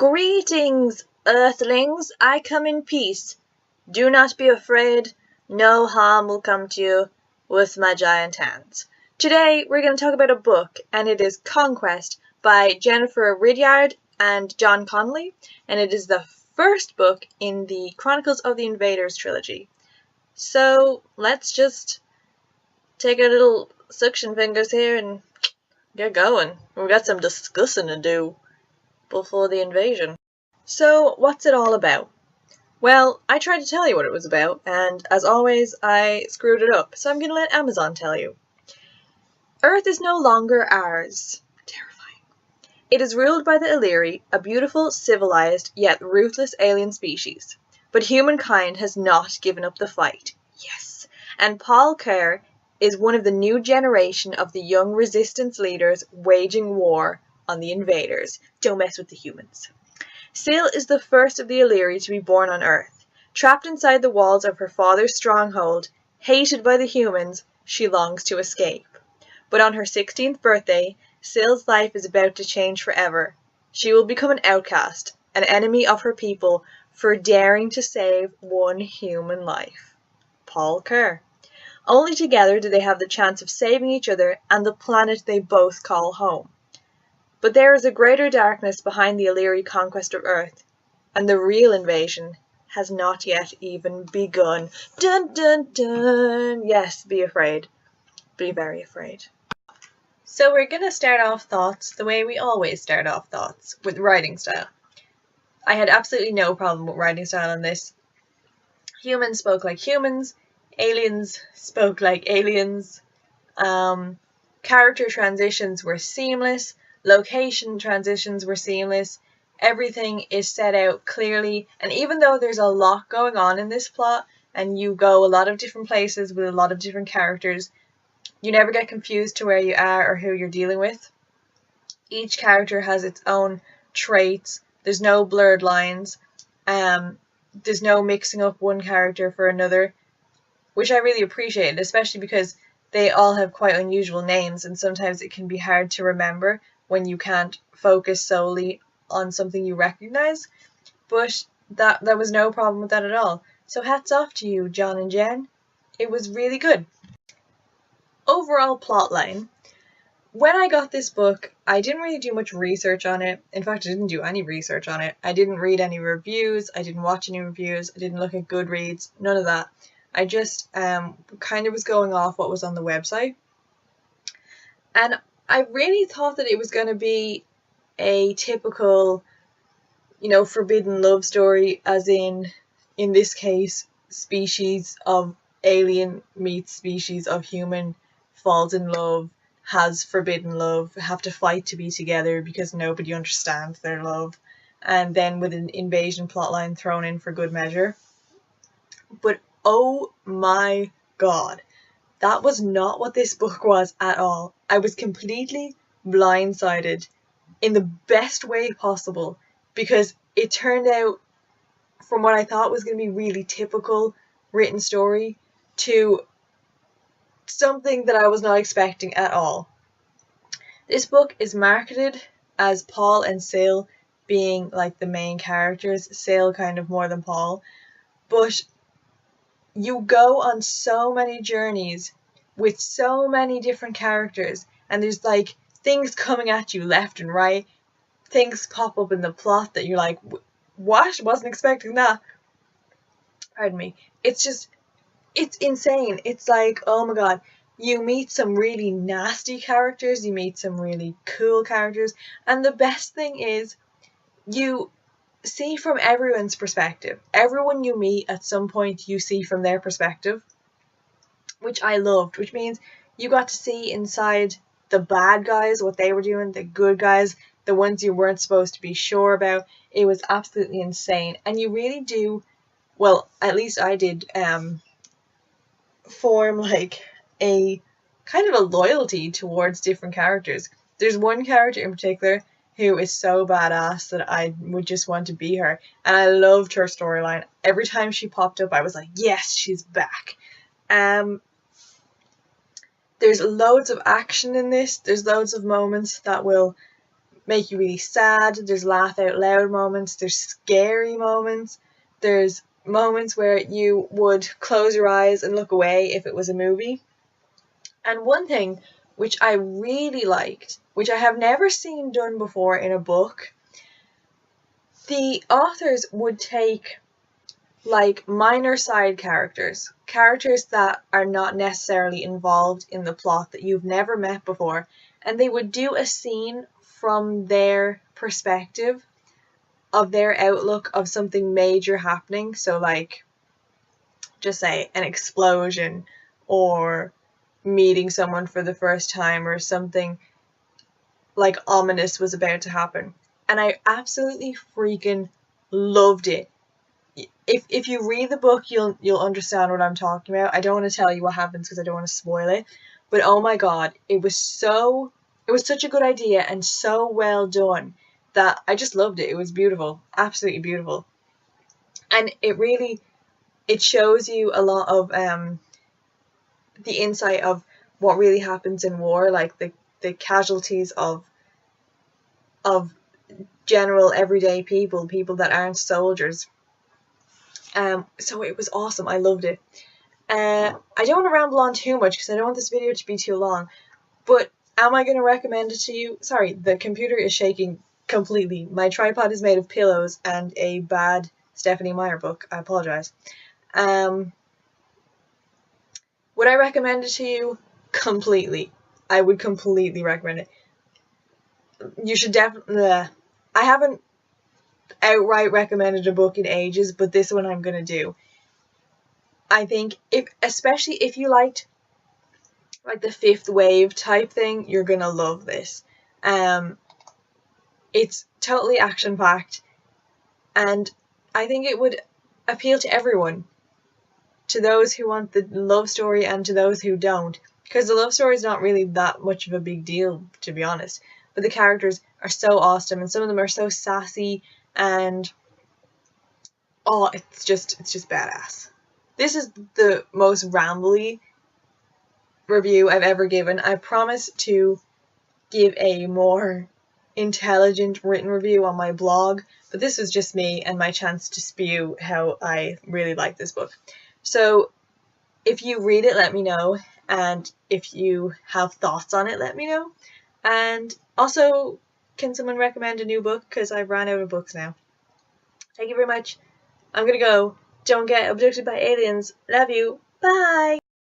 Greetings, Earthlings! I come in peace. Do not be afraid. No harm will come to you with my giant hands. Today we're going to talk about a book, and it is Conquest by Jennifer Ridyard and John Connolly, and it is the first book in the Chronicles of the Invaders trilogy. So let's just take our little suction fingers here and get going. We've got some discussing to do before the invasion. So, what's it all about? Well, I tried to tell you what it was about, and as always, I screwed it up, so I'm going to let Amazon tell you. Earth is no longer ours. Terrifying. It is ruled by the Illyri, a beautiful, civilized, yet ruthless alien species. But humankind has not given up the fight. Yes. And Paul Kerr is one of the new generation of the young resistance leaders waging war on the invaders. Don't mess with the humans. Syl is the first of the Illyri to be born on Earth. Trapped inside the walls of her father's stronghold, hated by the humans, she longs to escape. But on her 16th birthday, Syl's life is about to change forever. She will become an outcast, an enemy of her people, for daring to save one human life. Paul Kerr. Only together do they have the chance of saving each other and the planet they both call home. But there is a greater darkness behind the Illyri conquest of Earth, and the real invasion has not yet even begun. Dun dun dun! Yes, be afraid. Be very afraid. So we're going to start off thoughts the way we always start off thoughts, with writing style. I had absolutely no problem with writing style on this. Humans spoke like humans, aliens spoke like aliens, character transitions were seamless, location transitions were seamless, everything is set out clearly, and even though there's a lot going on in this plot, and you go a lot of different places with a lot of different characters, you never get confused to where you are or who you're dealing with. Each character has its own traits, there's no blurred lines, there's no mixing up one character for another, which I really appreciated, especially because they all have quite unusual names, and sometimes it can be hard to remember when you can't focus solely on something you recognize, but there was no problem with that at all. So hats off to you, John and Jen. It was really good. Overall plotline. When I got this book, I didn't really do much research on it. In fact, I didn't do any research on it. I didn't read any reviews. I didn't watch any reviews. I didn't look at Goodreads. None of that. I just kind of was going off what was on the website. And I really thought that it was going to be a typical, forbidden love story, as in this case, species of alien meets species of human, falls in love, has forbidden love, have to fight to be together because nobody understands their love, and then with an invasion plotline thrown in for good measure. But oh my god, that was not what this book was at all. I was completely blindsided in the best way possible, because it turned out, from what I thought was going to be really typical written story, to something that I was not expecting at all. This book is marketed as Paul and Syl being like the main characters, Syl kind of more than Paul, but you go on so many journeys with so many different characters, and there's like things coming at you left and right, things pop up in the plot that you're like, what? Wasn't expecting that. Pardon me. It's insane. It's like, oh my god, you meet some really nasty characters, you meet some really cool characters, and the best thing is, you see from everyone's perspective. Everyone you meet at some point you see from their perspective, which I loved, which means you got to see inside the bad guys, what they were doing, the good guys, the ones you weren't supposed to be sure about. It was absolutely insane, and you really do, well, at least I did, form like a kind of a loyalty towards different characters. There's one character in particular who is so badass that I would just want to be her, and I loved her storyline. Every time she popped up I was like, yes, she's back. There's loads of action in this. There's loads of moments that will make you really sad, there's laugh out loud moments, there's scary moments, there's moments where you would close your eyes and look away if it was a movie. And one thing which I really liked, which I have never seen done before in a book, the authors would take like minor side characters that are not necessarily involved in the plot that you've never met before, and they would do a scene from their perspective of their outlook of something major happening. So like, just say an explosion or meeting someone for the first time or something like ominous was about to happen. And I absolutely freaking loved it. If you read the book, you'll understand what I'm talking about. I don't want to tell you what happens because I don't want to spoil it. But oh my god, it was such a good idea and so well done that I just loved it. It was beautiful, absolutely beautiful. And it shows you a lot of the insight of what really happens in war, like the casualties of general everyday people that aren't soldiers. So it was awesome. I loved it. I don't want to ramble on too much because I don't want this video to be too long, but am I going to recommend it to you? Sorry, the computer is shaking completely. My tripod is made of pillows and a bad Stephanie Meyer book. I apologize. Would I recommend it to you? Completely. I would completely recommend it. You should definitely... I haven't outright recommended a book in ages, but this one I'm gonna do. I think especially if you liked like the fifth wave type thing, you're gonna love this. It's totally action packed, and I think it would appeal to everyone, to those who want the love story and to those who don't, because the love story is not really that much of a big deal, to be honest, but the characters are so awesome and some of them are so sassy. And oh, it's just badass. This is the most rambly review I've ever given. I promise to give a more intelligent written review on my blog, but this was just me and my chance to spew how I really like this book. So if you read it, let me know, and if you have thoughts on it, let me know. And also, can someone recommend a new book? Because I've ran out of books now. Thank you very much. I'm gonna go. Don't get abducted by aliens. Love you. Bye!